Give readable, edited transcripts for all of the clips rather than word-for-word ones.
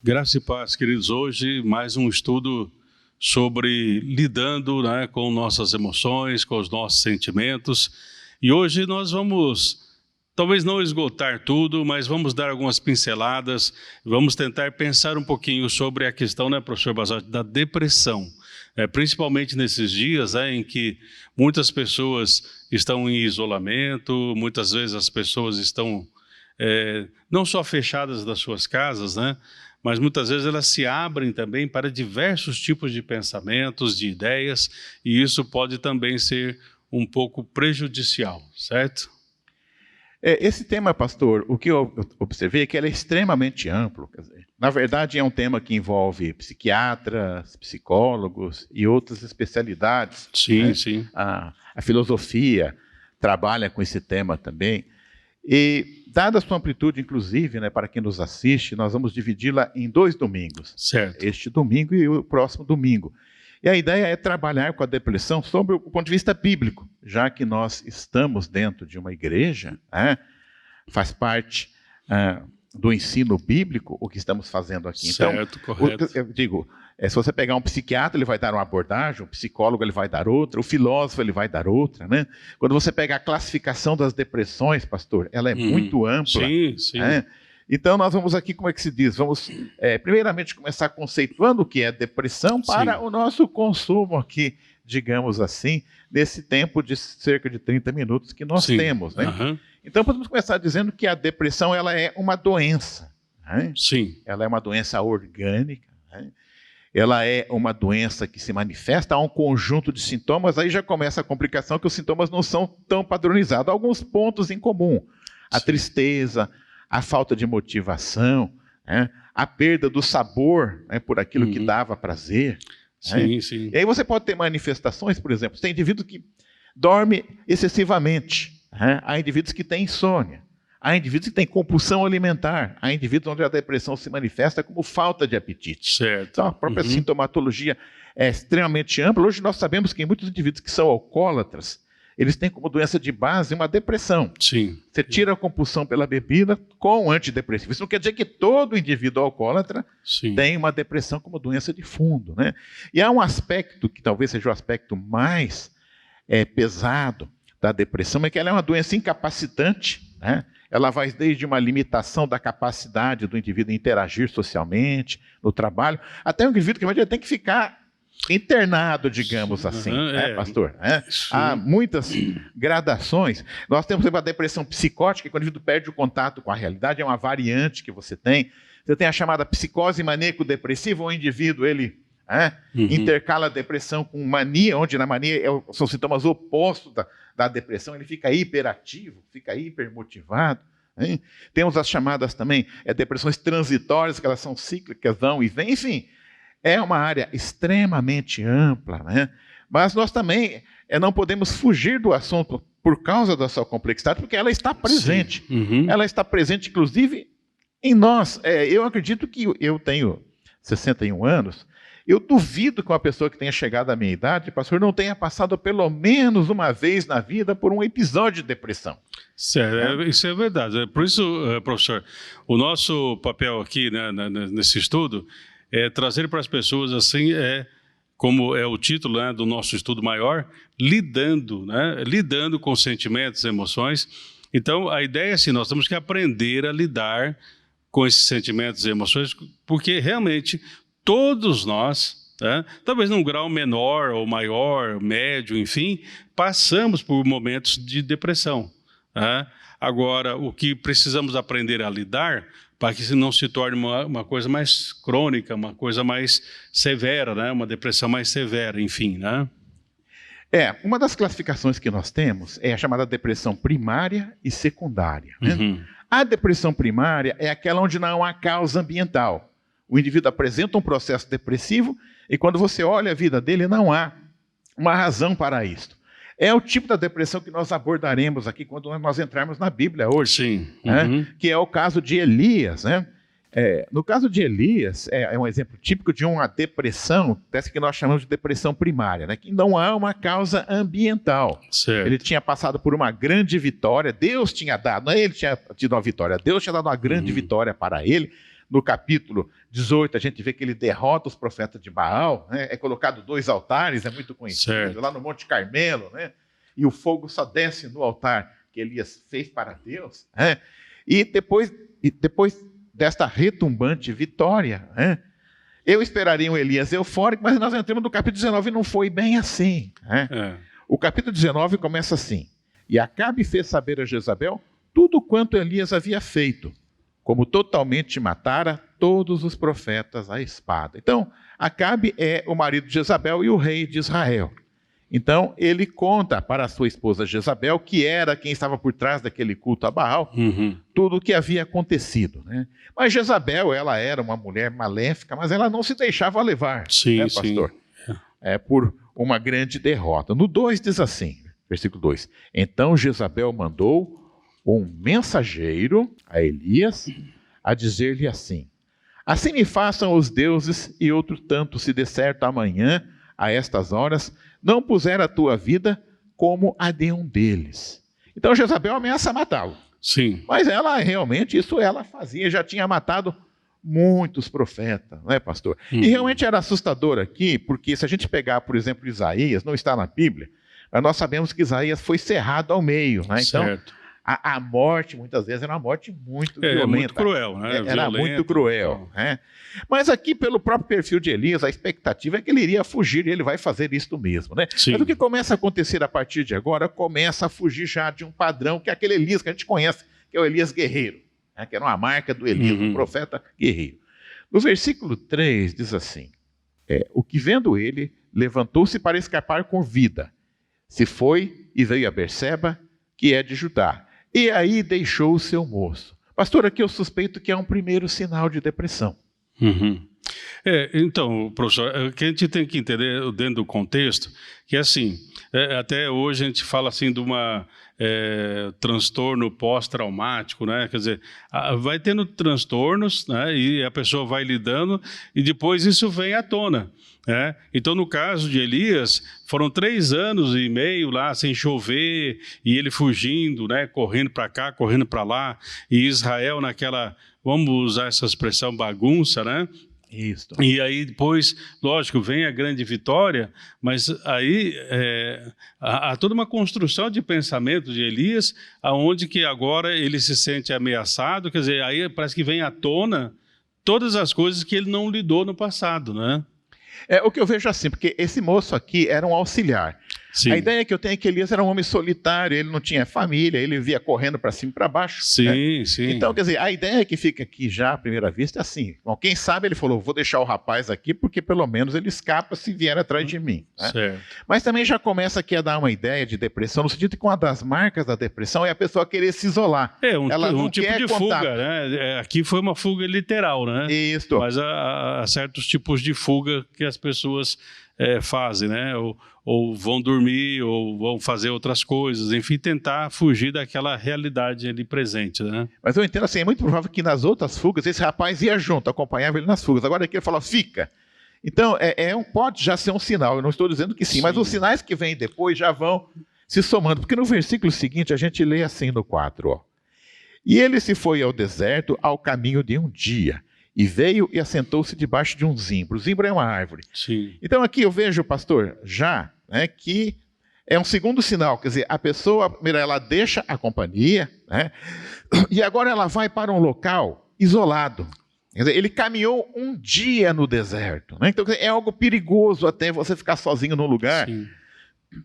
Graça e paz, queridos. Hoje, mais um estudo sobre lidando, com nossas emoções, com os nossos sentimentos. E hoje nós vamos, talvez não esgotar tudo, mas vamos dar algumas pinceladas. Vamos tentar pensar um pouquinho sobre a questão, professor Basotti, da depressão. Principalmente nesses dias em que muitas pessoas estão em isolamento, muitas vezes as pessoas estão não só fechadas das suas casas, mas muitas vezes elas se abrem também para diversos tipos de pensamentos, de ideias, e isso pode também ser um pouco prejudicial, certo? Esse tema, pastor, o que eu observei é que ele é extremamente amplo. Quer dizer, na verdade, é um tema que envolve psiquiatras, psicólogos e outras especialidades. Sim, sim. A filosofia trabalha com esse tema também. E, dada a sua amplitude, inclusive, para quem nos assiste, nós vamos dividi-la em 2 domingos. Certo. Este domingo e o próximo domingo. E a ideia é trabalhar com a depressão sob o ponto de vista bíblico, já que nós estamos dentro de uma igreja, faz parte do ensino bíblico o que estamos fazendo aqui. Certo, então, correto. Eu digo, se você pegar um psiquiatra, ele vai dar uma abordagem, um psicólogo ele vai dar outra, o filósofo ele vai dar outra, Quando você pega a classificação das depressões, pastor, ela é muito ampla. Sim, sim. Então, nós vamos aqui, como é que se diz? Vamos, primeiramente, começar conceituando o que é depressão para o nosso consumo aqui, digamos assim, nesse tempo de cerca de 30 minutos que nós temos. Então, podemos começar dizendo que a depressão ela é uma doença. Sim. Ela é uma doença orgânica. Ela é uma doença que se manifesta a um conjunto de sintomas, aí já começa a complicação que os sintomas não são tão padronizados. Há alguns pontos em comum. A tristeza, a falta de motivação, a perda do sabor por aquilo que dava prazer. Sim, sim. E aí você pode ter manifestações, por exemplo, tem indivíduo que dorme excessivamente, há indivíduos que têm insônia, há indivíduos que têm compulsão alimentar, há indivíduos onde a depressão se manifesta como falta de apetite. Certo. Então a própria sintomatologia é extremamente ampla. Hoje nós sabemos que muitos indivíduos que são alcoólatras, eles têm como doença de base uma depressão. Sim. Você tira a compulsão pela bebida com antidepressivo. Isso não quer dizer que todo indivíduo alcoólatra tem uma depressão como doença de fundo. E há um aspecto que talvez seja o aspecto mais pesado da depressão, é que ela é uma doença incapacitante. Ela vai desde uma limitação da capacidade do indivíduo interagir socialmente, no trabalho, até um indivíduo que tem que ficar internado, digamos assim, pastor? Há muitas gradações. Nós temos a depressão psicótica, que quando o indivíduo perde o contato com a realidade, é uma variante que você tem. Você tem a chamada psicose maníaco-depressiva, o indivíduo ele intercala a depressão com mania, onde na mania são sintomas opostos da depressão, ele fica hiperativo, fica hipermotivado. Temos as chamadas também depressões transitórias, que elas são cíclicas, vão e vêm, enfim. É uma área extremamente ampla, mas nós também não podemos fugir do assunto por causa da sua complexidade, porque ela está presente. Ela está presente, inclusive, em nós. Eu acredito que eu tenho 61 anos, eu duvido que uma pessoa que tenha chegado à minha idade, pastor, não tenha passado pelo menos uma vez na vida por um episódio de depressão. Certo, isso é verdade. Por isso, professor, o nosso papel aqui nesse estudo é trazer para as pessoas, assim, como é o título do nosso estudo maior, lidando com sentimentos, emoções. Então, a ideia é assim, nós temos que aprender a lidar com esses sentimentos e emoções, porque realmente todos nós, talvez num grau menor ou maior, médio, enfim, passamos por momentos de depressão. Agora, o que precisamos aprender a lidar para que não se torne uma coisa mais crônica, uma coisa mais severa, uma depressão mais severa, enfim. Uma das classificações que nós temos é a chamada depressão primária e secundária. A depressão primária é aquela onde não há causa ambiental. O indivíduo apresenta um processo depressivo e quando você olha a vida dele, não há uma razão para isso. É o tipo da depressão que nós abordaremos aqui quando nós entrarmos na Bíblia hoje. Sim. Que é o caso de Elias. No caso de Elias, é um exemplo típico de uma depressão, dessa que nós chamamos de depressão primária, que não há uma causa ambiental. Certo. Ele tinha passado por uma grande vitória, Deus tinha dado, não é ele tinha tido uma vitória, Deus tinha dado uma grande vitória para ele, no capítulo 18, a gente vê que ele derrota os profetas de Baal, né? É colocado 2 altares, é muito conhecido, certo. lá no Monte Carmelo, né? E o fogo só desce no altar que Elias fez para Deus, né? E depois desta retumbante vitória, né? Eu esperaria um Elias eufórico, mas nós entramos no capítulo 19 e não foi bem assim, né? O capítulo 19 começa assim: e Acabe fez saber a Jezabel tudo quanto Elias havia feito, como totalmente matara todos os profetas à espada. Então, Acabe é o marido de Jezabel e o rei de Israel. Então, ele conta para a sua esposa Jezabel, que era quem estava por trás daquele culto a Baal, tudo o que havia acontecido, né? Mas Jezabel, ela era uma mulher maléfica, mas ela não se deixava levar, sim, né, pastor? Sim. Por uma grande derrota. No 2 diz assim, versículo 2: então Jezabel mandou um mensageiro a Elias a dizer-lhe assim: assim me façam os deuses, e outro tanto, se de certo amanhã, a estas horas, não puser a tua vida como a de um deles. Então Jezabel ameaça matá-lo. Sim. Mas ela realmente, isso ela fazia, já tinha matado muitos profetas, não é, pastor? E realmente era assustador aqui, porque se a gente pegar, por exemplo, Isaías, não está na Bíblia, mas nós sabemos que Isaías foi cerrado ao meio, né? Então, certo. A morte, muitas vezes, era uma morte muito violenta. Muito cruel, né? Era muito cruel, né? Mas aqui, pelo próprio perfil de Elias, a expectativa é que ele iria fugir, e ele vai fazer isto mesmo, né? Sim. Mas o que começa a acontecer a partir de agora, começa a fugir já de um padrão, que é aquele Elias que a gente conhece, que é o Elias guerreiro, né? Que era uma marca do Elias, um profeta guerreiro. No versículo 3 diz assim: o que vendo ele, levantou-se para escapar com vida, se foi e veio a Berseba, que é de Judá. E aí deixou o seu moço. Pastor, aqui eu suspeito que é um primeiro sinal de depressão. Então, professor, o que a gente tem que entender dentro do contexto, que é assim, até hoje a gente fala assim de uma transtorno pós-traumático, né? Quer dizer, vai tendo transtornos, né? E a pessoa vai lidando e depois isso vem à tona. Então, no caso de Elias, foram 3 anos e meio lá sem chover, e ele fugindo, né, correndo para cá, correndo para lá, e Israel naquela, vamos usar essa expressão, bagunça, né? Isso. E aí depois, lógico, vem a grande vitória, mas aí há toda uma construção de pensamento de Elias, aonde que agora ele se sente ameaçado, quer dizer, aí parece que vem à tona todas as coisas que ele não lidou no passado, né? O que eu vejo assim, porque esse moço aqui era um auxiliar. Sim. A ideia que eu tenho é que Elias era um homem solitário, ele não tinha família, ele via correndo para cima e para baixo. Sim, sim. Então, quer dizer, a ideia que fica aqui já à primeira vista é assim: bom, quem sabe ele falou, vou deixar o rapaz aqui, porque pelo menos ele escapa se vier atrás de mim. Né? Certo. Mas também já começa aqui a dar uma ideia de depressão, no sentido que uma das marcas da depressão é a pessoa querer se isolar. Ela não tipo quer de fuga, né? Aqui foi uma fuga literal, né? Isso. Mas há certos tipos de fuga que as pessoas fazem, né? Ou vão dormir, ou vão fazer outras coisas, enfim, tentar fugir daquela realidade ali presente, né? Mas eu entendo assim, é muito provável que nas outras fugas esse rapaz ia junto, acompanhava ele nas fugas. Agora aqui ele fala, fica. Então, pode já ser um sinal, eu não estou dizendo que sim, mas os sinais que vêm depois já vão se somando, porque no versículo seguinte a gente lê assim no 4, ó. E ele se foi ao deserto ao caminho de um dia, e veio e assentou-se debaixo de um zimbro. O zimbro é uma árvore. Sim. Então aqui eu vejo, pastor, já que é um segundo sinal, quer dizer, a pessoa, primeiro, ela deixa a companhia, né? E agora ela vai para um local isolado. Quer dizer, ele caminhou um dia no deserto, né? Então é algo perigoso até você ficar sozinho num lugar. Sim.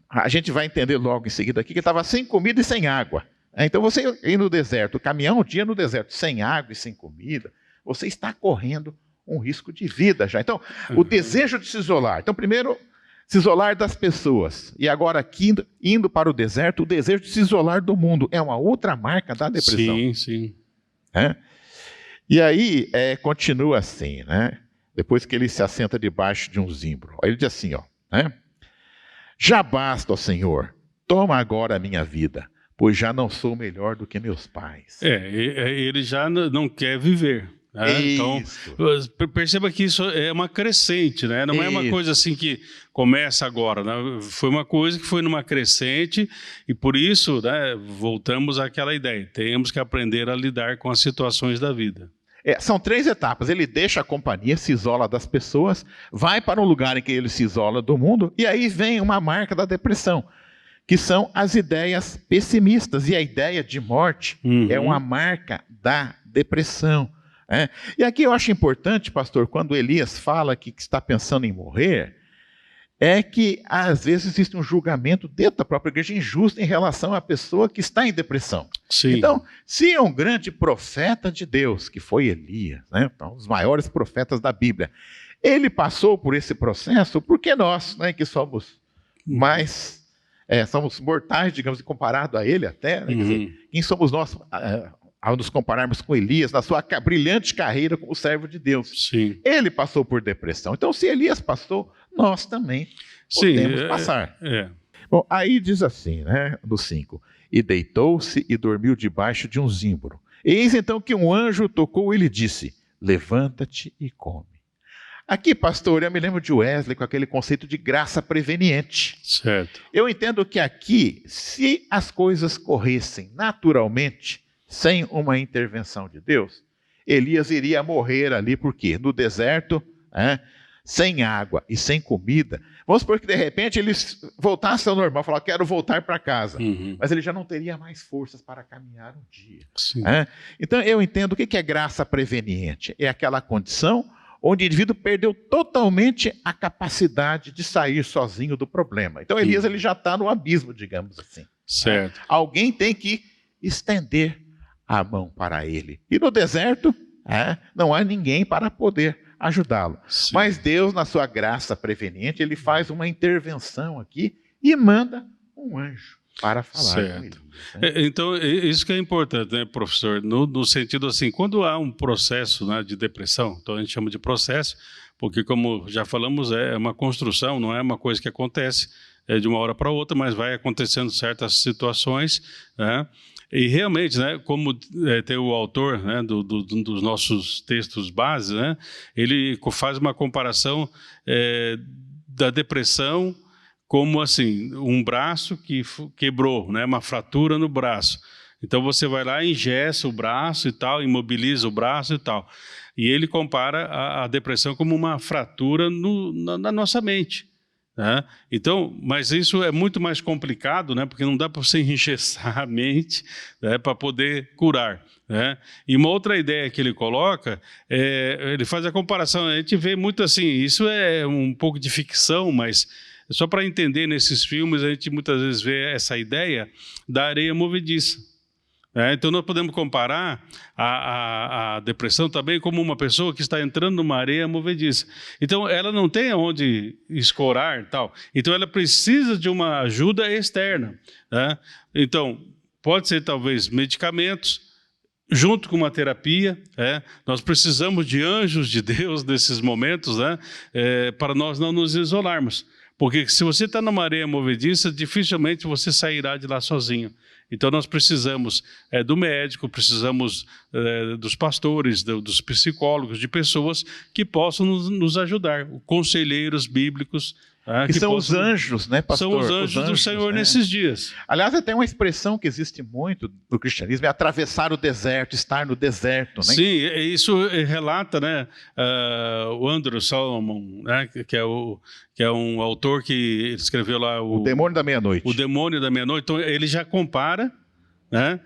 A gente vai entender logo em seguida aqui que estava sem comida e sem água. Então você ir no deserto, caminhar um dia no deserto sem água e sem comida, você está correndo um risco de vida já. Então, o desejo de se isolar. Então, primeiro, se isolar das pessoas. E agora, aqui, indo para o deserto, o desejo de se isolar do mundo. É uma outra marca da depressão. Sim, sim. E aí, continua assim, né? Depois que ele se assenta debaixo de um zimbro. Aí ele diz assim, ó, né? Já basta, ó Senhor, toma agora a minha vida, pois já não sou melhor do que meus pais. Ele já não quer viver. Então, perceba que isso é uma crescente, né? Não é uma coisa assim que começa agora, né? Foi uma coisa que foi numa crescente e por isso, né, voltamos àquela ideia. Temos que aprender a lidar com as situações da vida. São 3 etapas. Ele deixa a companhia, se isola das pessoas, vai para um lugar em que ele se isola do mundo, e aí vem uma marca da depressão, que são as ideias pessimistas. E a ideia de morte é uma marca da depressão. E aqui eu acho importante, pastor, quando Elias fala que está pensando em morrer, é que às vezes existe um julgamento dentro da própria igreja injusto em relação à pessoa que está em depressão. Sim. Então, se é um grande profeta de Deus, que foi Elias, né, um dos maiores profetas da Bíblia, ele passou por esse processo, porque nós, né, que somos mais, somos mortais, digamos, comparado a ele até, né, quer dizer, quem somos nós ao nos compararmos com Elias, na sua brilhante carreira como servo de Deus? Sim. Ele passou por depressão. Então, se Elias passou, nós também podemos passar. Bom, aí diz assim, né, no 5, e deitou-se e dormiu debaixo de um zimbro. Eis então que um anjo tocou e lhe disse, levanta-te e come. Aqui, pastor, eu me lembro de Wesley com aquele conceito de graça preveniente. Certo. Eu entendo que aqui, se as coisas corressem naturalmente, sem uma intervenção de Deus, Elias iria morrer ali, por quê? No deserto, sem água e sem comida. Vamos supor que de repente ele voltasse ao normal, falar, quero voltar para casa. Mas ele já não teria mais forças para caminhar um dia. Então eu entendo o que é graça preveniente. É aquela condição onde o indivíduo perdeu totalmente a capacidade de sair sozinho do problema. Então Elias ele já está no abismo, digamos assim. Certo. Alguém tem que estender a mão para ele. E no deserto, não há ninguém para poder ajudá-lo. Mas Deus, na sua graça preveniente, ele faz uma intervenção aqui e manda um anjo para falar com ele. Então, isso que é importante, né, professor? No sentido assim, quando há um processo, né, de depressão, então a gente chama de processo, porque como já falamos, é uma construção, não é uma coisa que acontece de uma hora para outra, mas vai acontecendo certas situações, né? E realmente, né, como tem o autor, né, dos nossos textos base, né, ele faz uma comparação da depressão como assim, um braço que quebrou, né, uma fratura no braço. Então você vai lá, engessa o braço e tal, imobiliza o braço e tal. E ele compara a depressão como uma fratura na nossa mente. Então, mas isso é muito mais complicado, né? Porque não dá para você engessar a mente, né, para poder curar, né? E uma outra ideia que ele coloca, ele faz a comparação, a gente vê muito assim, isso é um pouco de ficção, mas só para entender nesses filmes, a gente muitas vezes vê essa ideia da areia movediça. Então nós podemos comparar a depressão também como uma pessoa que está entrando numa areia movediça. Então ela não tem onde escorar, tal. Então ela precisa de uma ajuda externa, né? Então pode ser talvez medicamentos junto com uma terapia. Nós precisamos de anjos de Deus nesses momentos, né? Para nós não nos isolarmos, porque se você está numa areia movediça, dificilmente você sairá de lá sozinho. Então nós precisamos do médico, precisamos dos pastores, dos psicólogos, de pessoas que possam nos ajudar, conselheiros bíblicos. Que são os anjos, né, pastor? São os anjos do Senhor nesses dias. Aliás, tem uma expressão que existe muito no cristianismo, é atravessar o deserto, estar no deserto, né? Sim, isso relata, né, o Andrew Solomon, né, que é um autor que escreveu lá o Demônio da Meia-Noite. O Demônio da Meia-Noite. Então ele já compara, né,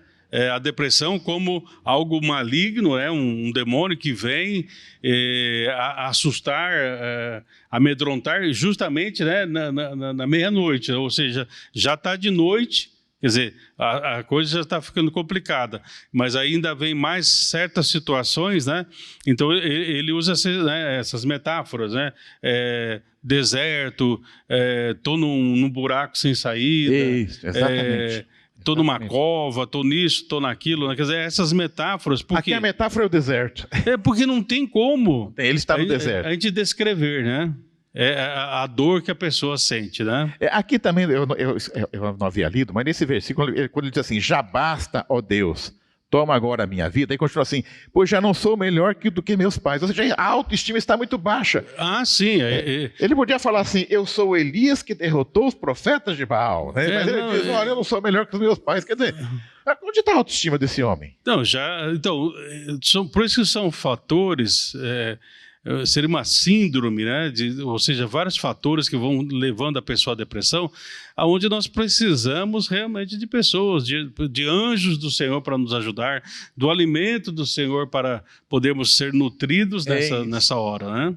a depressão como algo maligno, um demônio que vem assustar, amedrontar justamente, né, na meia-noite, ou seja, já está de noite, quer dizer, a coisa já está ficando complicada, mas ainda vem mais certas situações, né? Então ele usa essas metáforas, né? Deserto, estou num buraco sem saída. Isso, exatamente. Estou numa cova, estou nisso, estou naquilo, né? Quer dizer, essas metáforas... Aqui a metáfora é o deserto. Porque não tem como... Ele está no deserto. A gente descrever, né? A dor que a pessoa sente, né? Aqui também, eu não havia lido, mas nesse versículo, quando ele diz assim, já basta, ó Deus, toma agora a minha vida. E continua assim, pois já não sou melhor do que meus pais. Ou seja, a autoestima está muito baixa. Ah, sim. Ele podia falar assim, eu sou Elias que derrotou os profetas de Baal. Né? Mas ele diz, olha, eu não sou melhor que os meus pais. Quer dizer, onde está a autoestima desse homem? Então, por isso que são fatores... seria uma síndrome, né? Ou seja, vários fatores que vão levando a pessoa à depressão, aonde nós precisamos realmente de pessoas, de anjos do Senhor para nos ajudar, do alimento do Senhor para podermos ser nutridos nessa hora, né?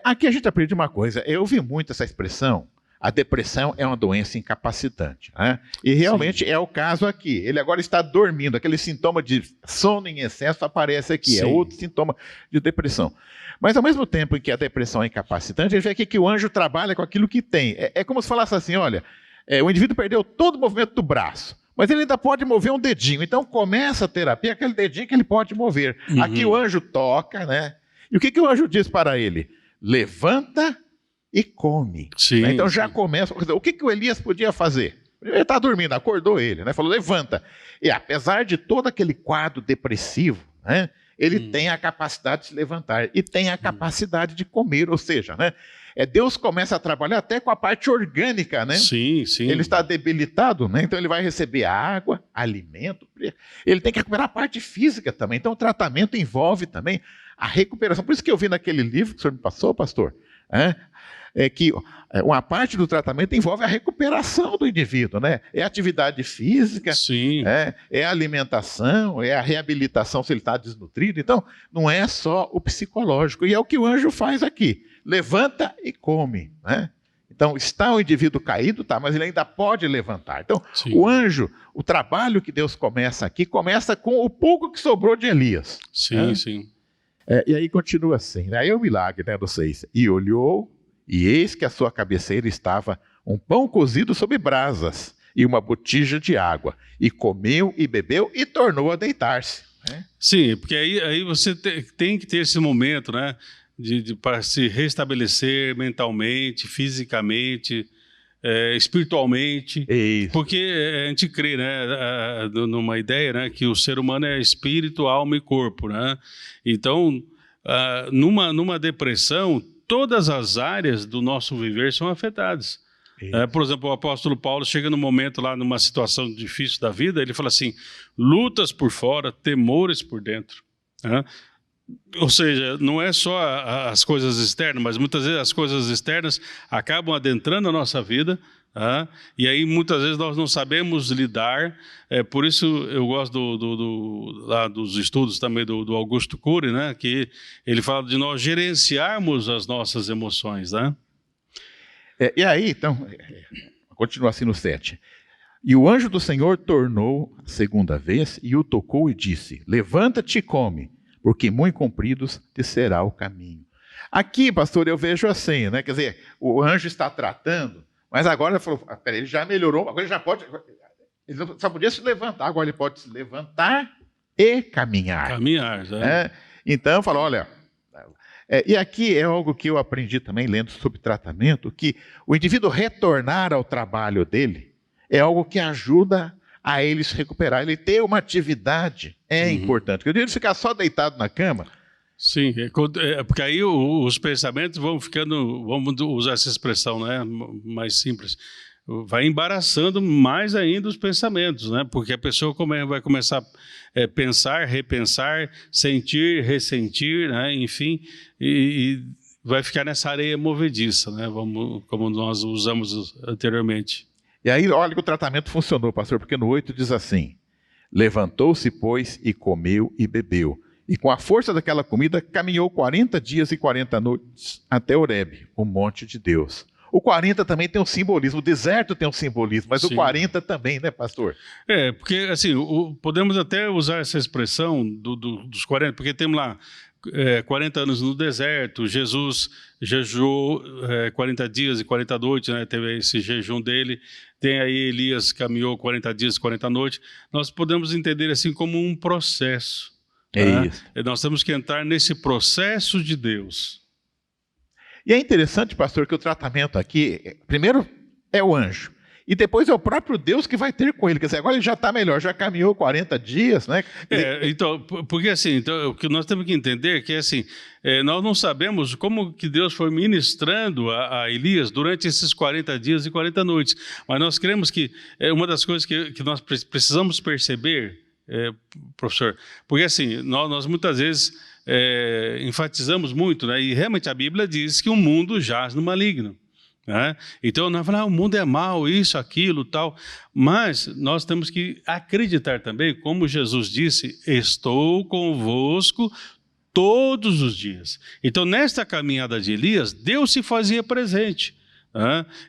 Aqui a gente aprende uma coisa, eu ouvi muito essa expressão, a depressão é uma doença incapacitante, né? E realmente é o caso aqui. Ele agora está dormindo, aquele sintoma de sono em excesso aparece aqui, Sim. é outro sintoma de depressão. Mas ao mesmo tempo em que a depressão é incapacitante, a gente vê aqui que o anjo trabalha com aquilo que tem. É como se falasse assim, olha, o indivíduo perdeu todo o movimento do braço, mas ele ainda pode mover um dedinho. Então começa a terapia, aquele dedinho que ele pode mover. Uhum. Aqui o anjo toca, né? E o que o anjo diz para ele? Levanta e come. Sim, né? Então já começa. O que o Elias podia fazer? Ele está dormindo, acordou ele, né? Falou, levanta. E apesar de todo aquele quadro depressivo, né? Ele tem a capacidade de se levantar e tem a capacidade de comer, ou seja, né? Deus começa a trabalhar até com a parte orgânica, né? Sim, sim. Ele está debilitado, né? Então ele vai receber água, alimento, ele tem que recuperar a parte física também. Então o tratamento envolve também a recuperação. Por isso que eu vi naquele livro que o senhor me passou, pastor, que uma parte do tratamento envolve a recuperação do indivíduo, né? É atividade física, sim. É a alimentação, é a reabilitação se ele está desnutrido. Então, não é só o psicológico. E é o que o anjo faz aqui. Levanta e come, né? Então, está o indivíduo caído, tá, mas ele ainda pode levantar. Então, sim. O anjo, o trabalho que Deus começa aqui, começa com o pouco que sobrou de Elias. Sim, sim. E aí continua assim, aí é o milagre, né, do 6. E olhou, e eis que à sua cabeceira estava um pão cozido sobre brasas e uma botija de água. E comeu e bebeu e tornou a deitar-se. Né? Sim, porque aí você tem que ter esse momento, né, para se restabelecer mentalmente, fisicamente, espiritualmente. Isso. Porque a gente crê, né, numa ideia, né, que o ser humano é espírito, alma e corpo, né? Então, numa depressão, todas as áreas do nosso viver são afetadas. Por exemplo, o apóstolo Paulo chega num momento lá, numa situação difícil da vida, ele fala assim, lutas por fora, temores por dentro. Ou seja, não é só as coisas externas, mas muitas vezes as coisas externas acabam adentrando a nossa vida, e aí muitas vezes nós não sabemos lidar. Por isso eu gosto lá dos estudos também do Augusto Cury, né, que ele fala de nós gerenciarmos as nossas emoções, né? E aí, então, continua assim no 7. E o anjo do Senhor tornou a segunda vez e o tocou e disse, levanta-te e come, porque muito compridos te será o caminho. Aqui, pastor, eu vejo assim, né? Quer dizer, o anjo está tratando, mas agora ele falou, peraí, ele já melhorou, agora ele já pode, ele só podia se levantar, agora ele pode se levantar e caminhar. Caminhar, né? Então, falou, olha, e aqui é algo que eu aprendi também, lendo sobre tratamento, que o indivíduo retornar ao trabalho dele é algo que ajuda a ele se recuperar. Ele ter uma atividade é importante. Porque o indivíduo ficar só deitado na cama... Sim, porque aí os pensamentos vão ficando, vamos usar essa expressão, né, mais simples, vai embaraçando mais ainda os pensamentos, né, porque a pessoa vai começar a pensar, repensar, sentir, ressentir, né, enfim, e vai ficar nessa areia movediça, né, como nós usamos anteriormente. E aí, olha que o tratamento funcionou, pastor, porque no 8 diz assim, levantou-se, pois, e comeu e bebeu. E com a força daquela comida, caminhou 40 dias e 40 noites até Horebe, o monte de Deus. O 40 também tem um simbolismo, o deserto tem um simbolismo, mas sim, o 40 também, né, pastor? Porque, assim, podemos até usar essa expressão dos 40, porque temos lá 40 anos no deserto, Jesus jejuou 40 dias e 40 noites, né, teve esse jejum dele, tem aí Elias caminhou 40 dias e 40 noites. Nós podemos entender assim como um processo. Isso. Nós temos que entrar nesse processo de Deus. E é interessante, pastor, que o tratamento aqui, primeiro é o anjo. e depois é o próprio Deus que vai ter com ele. Quer dizer, agora ele já está melhor, já caminhou 40 dias, né? Então, porque assim, então, o que nós temos que entender é que assim, nós não sabemos como que Deus foi ministrando a Elias durante esses 40 dias e 40 noites, mas nós cremos que uma das coisas que nós precisamos perceber, professor, porque assim, nós muitas vezes enfatizamos muito, né? E realmente a Bíblia diz que o mundo jaz no maligno. Então, nós falamos, o mundo é mau, isso, aquilo, tal, mas nós temos que acreditar também, como Jesus disse, estou convosco todos os dias. Então, nesta caminhada de Elias, Deus se fazia presente.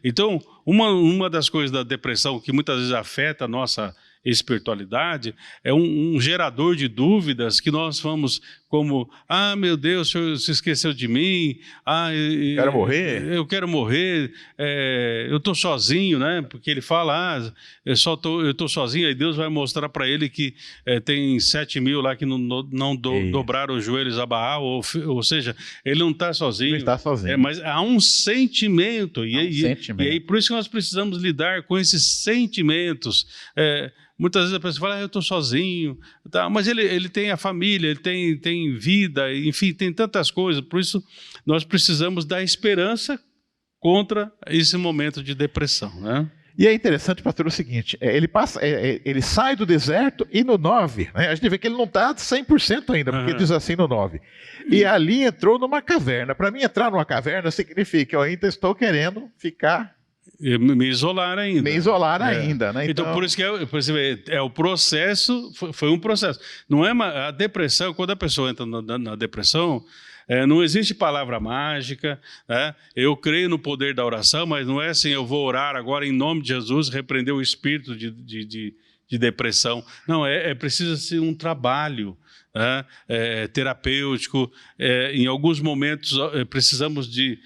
Então, uma das coisas da depressão que muitas vezes afeta a nossa espiritualidade é um gerador de dúvidas que nós vamos como, meu Deus, o Senhor se esqueceu de mim, quero morrer. Eu quero morrer, eu estou sozinho, né? Porque ele fala, eu estou sozinho, aí Deus vai mostrar para ele que tem 7.000 lá que não dobraram os joelhos a Baal, ou seja, ele não está sozinho. Não está sozinho. Mas há um sentimento, sentimento. E aí por isso que nós precisamos lidar com esses sentimentos. Muitas vezes a pessoa fala, eu estou sozinho, tá? Mas ele tem a família, ele tem vida, enfim, tem tantas coisas. Por isso, nós precisamos dar esperança contra esse momento de depressão, né? E é interessante, pastor, o seguinte, ele sai do deserto e no 9, né, a gente vê que ele não está 100% ainda, porque diz assim no 9, e ali entrou numa caverna. Para mim, entrar numa caverna significa que eu ainda estou querendo ficar... Me isolar ainda. Né? Então, por isso que o processo, foi um processo. Não é a depressão, quando a pessoa entra na depressão, não existe palavra mágica, né? Eu creio no poder da oração, mas não é assim, eu vou orar agora em nome de Jesus, repreender o espírito de depressão. Não, é preciso ser um trabalho terapêutico. Em alguns momentos precisamos de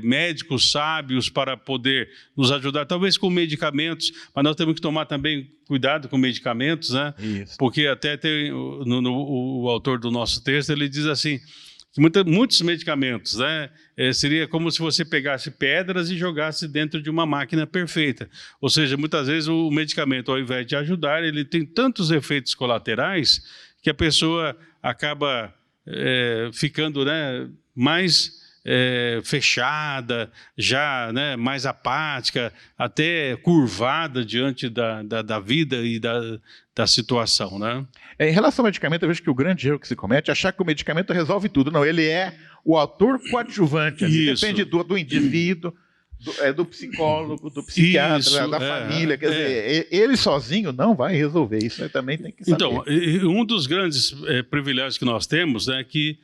médicos sábios para poder nos ajudar, talvez com medicamentos, mas nós temos que tomar também cuidado com medicamentos, né? Porque até tem o autor do nosso texto, ele diz assim, que muitos medicamentos, né, seria como se você pegasse pedras e jogasse dentro de uma máquina perfeita. Ou seja, muitas vezes o medicamento, ao invés de ajudar, ele tem tantos efeitos colaterais que a pessoa acaba ficando, né, mais fechada, já, né, mais apática, até curvada diante da vida e da situação, né? Em relação ao medicamento, eu vejo que o grande erro que se comete é achar que o medicamento resolve tudo. Não, ele é o ator coadjuvante. Depende do indivíduo, do psicólogo, do psiquiatra, da família. Quer dizer, ele sozinho não vai resolver. Isso também tem que saber. Então, um dos grandes privilégios que nós temos é que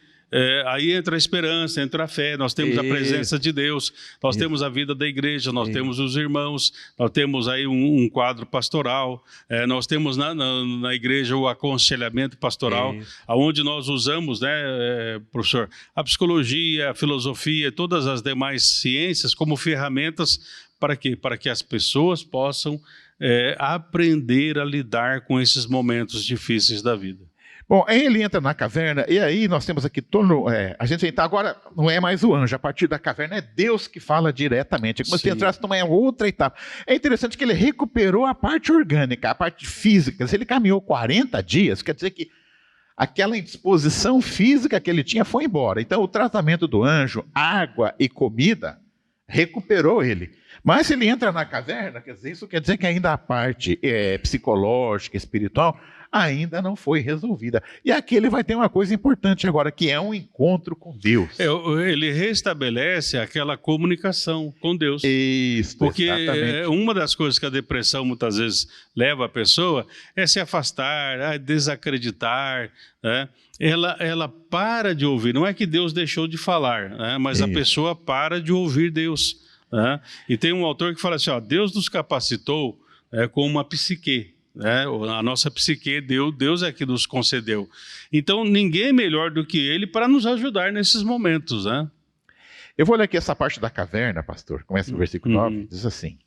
aí entra a esperança, entra a fé, nós temos a presença de Deus, nós temos a vida da igreja, nós temos os irmãos, nós temos aí um quadro pastoral, nós temos na igreja o aconselhamento pastoral, onde nós usamos, né, professor, a psicologia, a filosofia, todas as demais ciências como ferramentas para quê? Para que as pessoas possam aprender a lidar com esses momentos difíceis da vida. Bom, aí ele entra na caverna, e aí nós temos aqui a gente está agora, não é mais o anjo, a partir da caverna é Deus que fala diretamente, é como se entrasse numa outra etapa. É interessante que ele recuperou a parte orgânica, a parte física. Se ele caminhou 40 dias, quer dizer que aquela indisposição física que ele tinha foi embora. Então o tratamento do anjo, água e comida, recuperou ele. Mas se ele entra na caverna, quer dizer, isso quer dizer que ainda a parte psicológica, espiritual, ainda não foi resolvida. E aqui ele vai ter uma coisa importante agora, que é um encontro com Deus. Ele restabelece aquela comunicação com Deus. Isso, porque uma das coisas que a depressão muitas vezes leva a pessoa é se afastar, a desacreditar, né? Ela para de ouvir. Não é que Deus deixou de falar, né? Mas a pessoa para de ouvir Deus. Né? E tem um autor que fala assim, Deus nos capacitou com uma psique. A nossa psique, Deus é que nos concedeu. Então, ninguém é melhor do que Ele para nos ajudar nesses momentos. Né? Eu vou ler aqui essa parte da caverna, pastor. Começa no versículo 9, diz assim.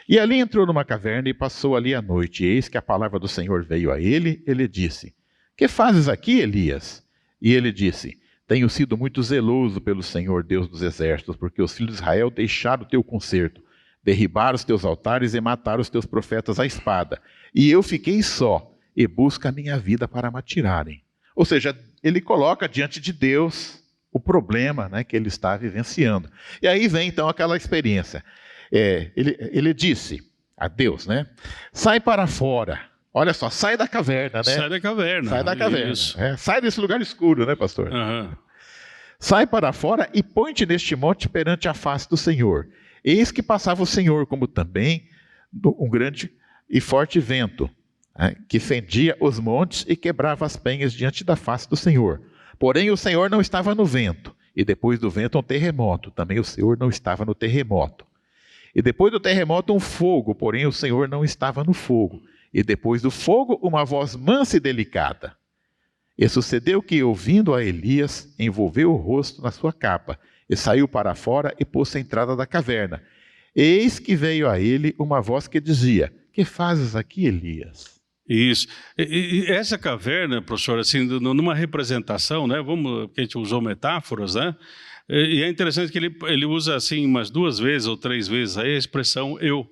E ali entrou numa caverna e passou ali a noite. E eis que a palavra do Senhor veio a ele. Ele disse, que fazes aqui, Elias? E ele disse, tenho sido muito zeloso pelo Senhor, Deus dos exércitos, porque os filhos de Israel deixaram o teu concerto. derribaram os teus altares e mataram os teus profetas à espada. E eu fiquei só, e busca a minha vida para me atirarem. Ou seja, ele coloca diante de Deus o problema, né, que ele está vivenciando. E aí vem então aquela experiência. Ele disse a Deus, né? Sai para fora. Olha só, sai da caverna, né? Sai da caverna. Sai da caverna. Sai desse lugar escuro, né, pastor? Uhum. Sai para fora e põe-te neste monte perante a face do Senhor. Eis que passava o Senhor, como também um grande e forte vento, que fendia os montes e quebrava as penhas diante da face do Senhor. Porém o Senhor não estava no vento, e depois do vento um terremoto, também o Senhor não estava no terremoto. E depois do terremoto um fogo, porém o Senhor não estava no fogo. E depois do fogo uma voz mansa e delicada. E sucedeu que, ouvindo a Elias, envolveu o rosto na sua capa, e saiu para fora e pôs-se à entrada da caverna. Eis que veio a ele uma voz que dizia: que fazes aqui, Elias? Isso. E essa caverna, professor, assim, numa representação, né? Porque a gente usou metáforas, né? E é interessante que ele usa assim umas 2 vezes ou 3 vezes aí a expressão eu.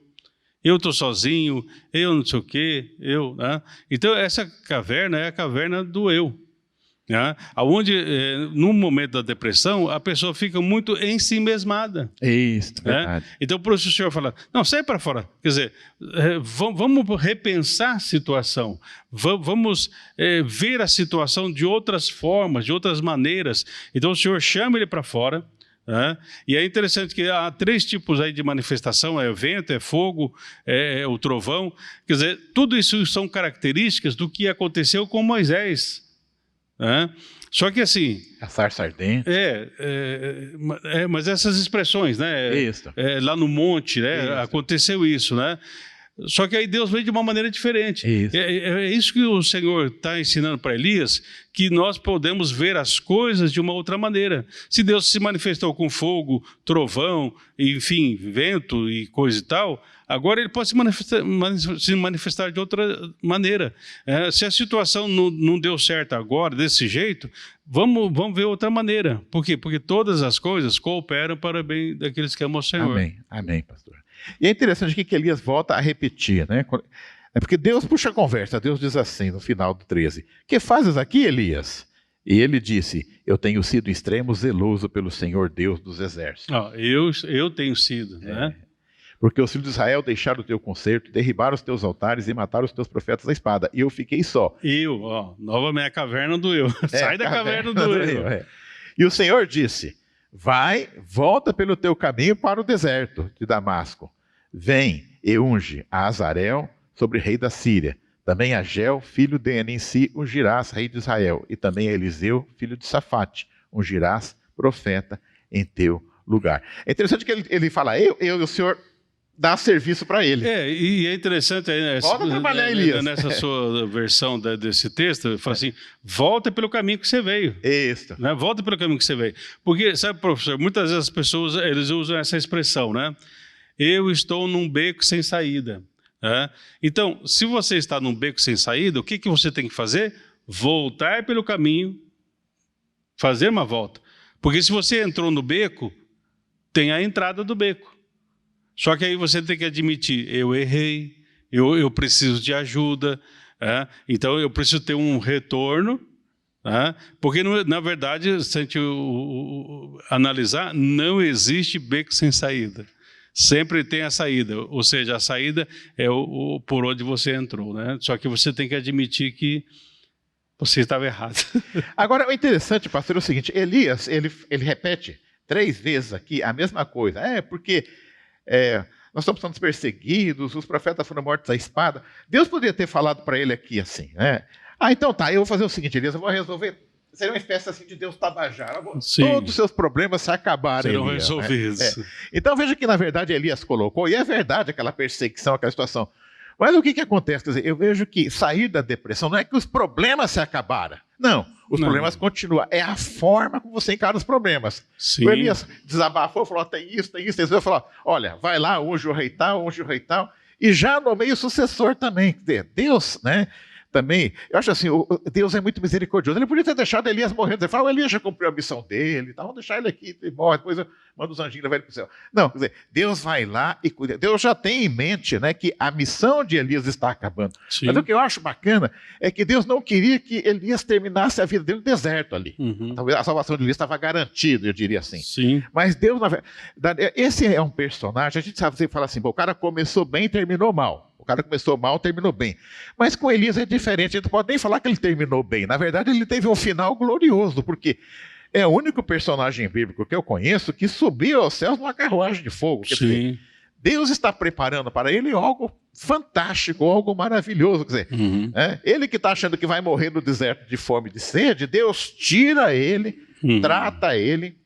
Eu estou sozinho, eu não sei o quê, eu. Né? Então, essa caverna é a caverna do eu. Né? Onde, no momento da depressão, a pessoa fica muito em si mesmada. Isso, verdade. Né? Então, por isso o senhor fala, não, sai para fora. Quer dizer, vamos repensar a situação. Vamos ver a situação de outras formas, de outras maneiras. Então, o senhor chama ele para fora. E é interessante que há 3 tipos aí de manifestação: é o vento, é fogo, é o trovão. Quer dizer, tudo isso são características do que aconteceu com Moisés. Só que assim... A sarça ardente. Mas essas expressões, né? Isso. Lá no monte, né? Isso. Aconteceu isso, né? Só que aí Deus veio de uma maneira diferente. Isso. É isso que o Senhor está ensinando para Elias, que nós podemos ver as coisas de uma outra maneira. Se Deus se manifestou com fogo, trovão, enfim, vento e coisa e tal, agora ele pode se manifestar de outra maneira. Se a situação não deu certo agora, desse jeito, vamos ver outra maneira. Por quê? Porque todas as coisas cooperam para o bem daqueles que amam o Senhor. Amém, amém, pastor. E é interessante aqui que Elias volta a repetir, né? É porque Deus puxa a conversa. Deus diz assim, no final do 13: que fazes aqui, Elias? E ele disse: eu tenho sido extremo zeloso pelo Senhor Deus dos exércitos. Eu tenho sido, né? Porque os filhos de Israel deixaram o teu concerto, derribaram os teus altares e mataram os teus profetas à espada. E eu fiquei só. Novamente a caverna do eu. Sai da caverna do eu. E o Senhor disse: vai, volta pelo teu caminho para o deserto de Damasco. Vem e unge a Azarel sobre rei da Síria. Também a Gel, filho de Eninsi, ungirás rei de Israel. E também a Eliseu, filho de Safate, ungirás profeta em teu lugar. É interessante que ele fala, eu e o Senhor dá serviço para ele. E é interessante volta a trabalhar, Elias. Nessa sua versão desse texto, ele fala assim, volta pelo caminho que você veio. Isso. Né? Volta pelo caminho que você veio. Porque, sabe, professor, muitas vezes as pessoas eles usam essa expressão, né? Eu estou num beco sem saída. Então, se você está num beco sem saída, o que você tem que fazer? Voltar pelo caminho, fazer uma volta. Porque se você entrou no beco, tem a entrada do beco. Só que aí você tem que admitir, eu errei, eu preciso de ajuda, então eu preciso ter um retorno, porque na verdade, se a gente analisar, não existe beco sem saída. Sempre tem a saída, ou seja, a saída é por onde você entrou, né? Só que você tem que admitir que você estava errado. Agora, o interessante, pastor, é o seguinte, Elias, ele repete 3 vezes aqui a mesma coisa, porque nós estamos sendo perseguidos, os profetas foram mortos à espada. Deus poderia ter falado para ele aqui assim, né? Então tá, eu vou fazer o seguinte, Elias, eu vou resolver. Seria uma espécie assim de Deus Tabajara. Todos os seus problemas se acabarem. Serão resolvidos. Né? Então veja que na verdade Elias colocou, e é verdade aquela perseguição, aquela situação. Mas o que acontece? Quer dizer, eu vejo que sair da depressão não é que os problemas se acabaram. Não, os problemas continuam. É a forma como você encara os problemas. Sim. O Elias desabafou, falou, tem isso. Ele falou, olha, vai lá, unge o rei tal. E já nomeia o sucessor também. Quer dizer, Deus, né? também, eu acho assim, Deus é muito misericordioso. Ele podia ter deixado Elias morrendo. Ele fala, o Elias já cumpriu a missão dele, então vamos deixar ele aqui, ele morre, depois eu mando os anjinhos levar ele para o céu. Não, quer dizer, Deus vai lá e cuida. Deus já tem em mente, né, que a missão de Elias está acabando. Sim. Mas o que eu acho bacana é que Deus não queria que Elias terminasse a vida dele no deserto ali. Talvez a salvação de Elias estava garantida, eu diria assim. Sim. Mas Deus, na verdade, esse é um personagem, a gente sabe, você fala assim, o cara começou bem e terminou mal. O cara começou mal, terminou bem. Mas com Elias é diferente, a gente não pode nem falar que ele terminou bem. Na verdade, ele teve um final glorioso, porque é o único personagem bíblico que eu conheço que subiu aos céus numa carruagem de fogo. Quer dizer, Deus está preparando para ele algo fantástico, algo maravilhoso. Quer dizer, ele que está achando que vai morrer no deserto de fome e de sede, Deus tira ele, trata ele,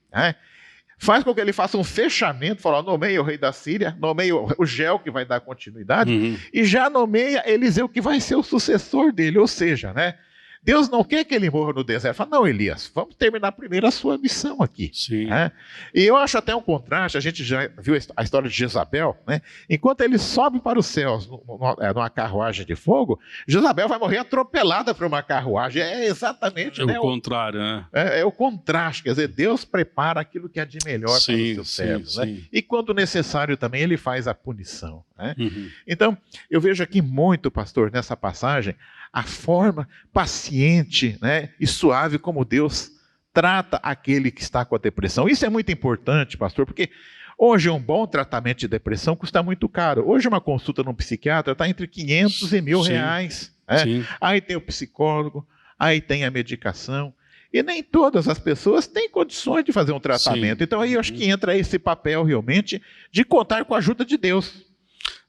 faz com que ele faça um fechamento, fala, nomeia o rei da Síria, nomeia o Geu, que vai dar continuidade, e já nomeia Eliseu, que vai ser o sucessor dele. Ou seja, né, Deus não quer que ele morra no deserto. Fala, não, Elias, vamos terminar primeiro a sua missão aqui. Né? E eu acho até um contraste, a gente já viu a história de Jezabel, né? Enquanto ele sobe para os céus numa carruagem de fogo, Jezabel vai morrer atropelada por uma carruagem. É exatamente o contrário, né? É o contraste, quer dizer, Deus prepara aquilo que é de melhor para os seus servos. Né? E quando necessário também, ele faz a punição. Né? Então, eu vejo aqui muito, pastor, nessa passagem, a forma paciente, né, e suave como Deus trata aquele que está com a depressão. Isso é muito importante, pastor, porque hoje um bom tratamento de depressão custa muito caro. Hoje uma consulta num psiquiatra está entre 500 e R$1.000. Né? Aí tem o psicólogo, aí tem a medicação. E nem todas as pessoas têm condições de fazer um tratamento. Então aí eu acho que entra esse papel realmente de contar com a ajuda de Deus.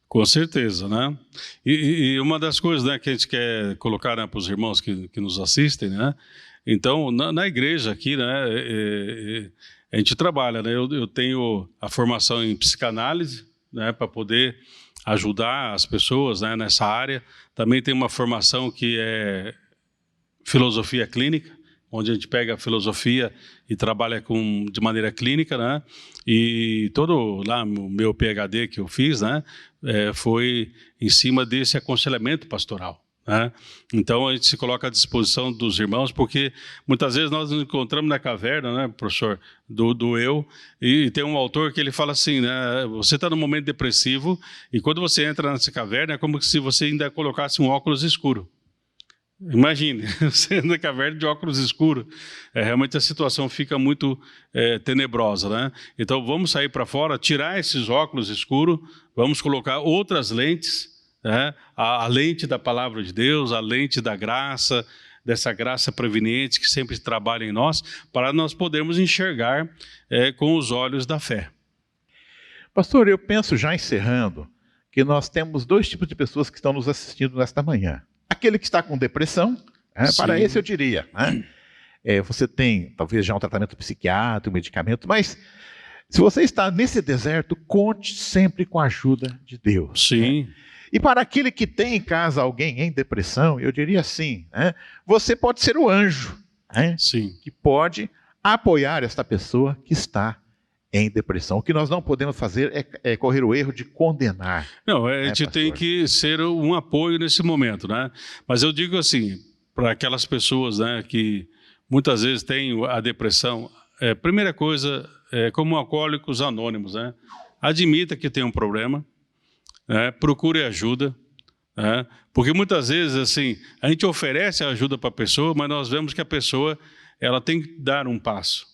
Com certeza, né? E uma das coisas, né, que a gente quer colocar, né, para os irmãos que nos assistem, né? Então, na igreja aqui, né, a gente trabalha, né? Eu tenho a formação em psicanálise, né, para poder ajudar as pessoas, né, nessa área. Também tem uma formação que é filosofia clínica, onde a gente pega a filosofia e trabalha de maneira clínica, né? E todo lá o meu PhD que eu fiz, né, foi em cima desse aconselhamento pastoral. Né? Então a gente se coloca à disposição dos irmãos, porque muitas vezes nós nos encontramos na caverna, né, professor, do eu, e tem um autor que ele fala assim, né, você está num momento depressivo e quando você entra nessa caverna é como se você ainda colocasse um óculos escuro. Imagine, você na caverna de óculos escuros, realmente a situação fica muito tenebrosa, né? Então vamos sair para fora, tirar esses óculos escuros, vamos colocar outras lentes, né? A lente da palavra de Deus, a lente da graça, dessa graça preveniente que sempre trabalha em nós, para nós podermos enxergar com os olhos da fé. Pastor, eu penso, já encerrando, que nós temos dois tipos de pessoas que estão nos assistindo nesta manhã. Aquele que está com depressão, para esse eu diria, né? Você tem talvez já um tratamento psiquiátrico, medicamento, mas se você está nesse deserto, conte sempre com a ajuda de Deus. Sim. Né? E para aquele que tem em casa alguém em depressão, eu diria assim, né? Você pode ser o anjo, né? Sim. Que pode apoiar esta pessoa que está em depressão. O que nós não podemos fazer é correr o erro de condenar. Não, a gente tem que ser um apoio nesse momento, né? Mas eu digo assim, para aquelas pessoas, né, que muitas vezes têm a depressão, primeira coisa, como alcoólicos anônimos, né? Admita que tem um problema, né? Procure ajuda, né? Porque muitas vezes, assim, a gente oferece ajuda para a pessoa, mas nós vemos que a pessoa ela tem que dar um passo.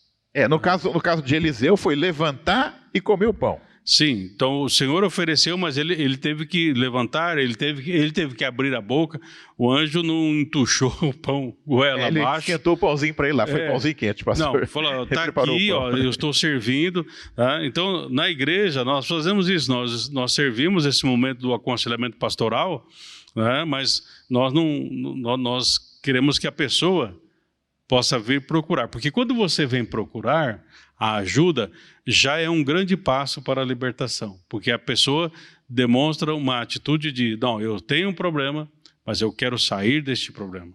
No caso de Eliseu, foi levantar e comer o pão. Sim, então o Senhor ofereceu, mas ele teve que levantar, ele teve que abrir a boca. O anjo não entuchou o pão goela abaixo. Ele esquentou o pãozinho para ele lá, foi pãozinho quente, pastor. Não, falou, está aqui, ó, eu estou servindo. Tá? Então, na igreja, nós fazemos isso, nós servimos esse momento do aconselhamento pastoral, né? Mas nós queremos que a pessoa possa vir procurar, porque quando você vem procurar a ajuda, já é um grande passo para a libertação, porque a pessoa demonstra uma atitude de, não, eu tenho um problema, mas eu quero sair deste problema.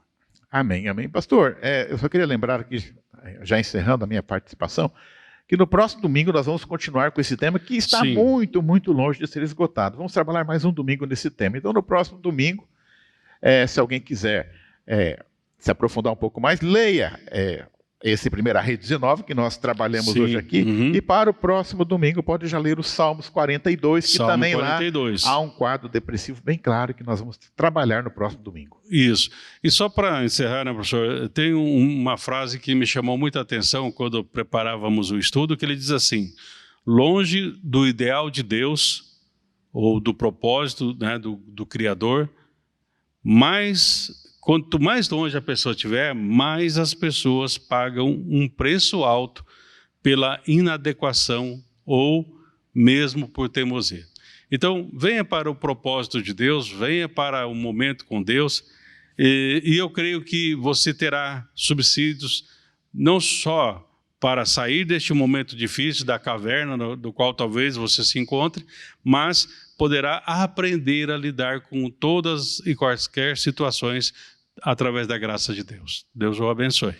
Amém, amém. Pastor, eu só queria lembrar aqui, já encerrando a minha participação, que no próximo domingo nós vamos continuar com esse tema que está muito, muito longe de ser esgotado. Vamos trabalhar mais um domingo nesse tema. Então, no próximo domingo, Se alguém quiser se aprofundar um pouco mais, leia esse 1 Reis 19, que nós trabalhamos hoje aqui, e para o próximo domingo pode já ler os Salmos 42, que Salmo também 42. Lá há um quadro depressivo bem claro que nós vamos trabalhar no próximo domingo. Isso. E só para encerrar, né, professor, tem uma frase que me chamou muita atenção quando preparávamos o estudo, que ele diz assim: longe do ideal de Deus, ou do propósito, né, do Criador, quanto mais longe a pessoa estiver, mais as pessoas pagam um preço alto pela inadequação ou mesmo por teimosia. Então, venha para o propósito de Deus, venha para o momento com Deus, e eu creio que você terá subsídios não só para sair deste momento difícil, da caverna do qual talvez você se encontre, mas poderá aprender a lidar com todas e quaisquer situações através da graça de Deus. Deus o abençoe.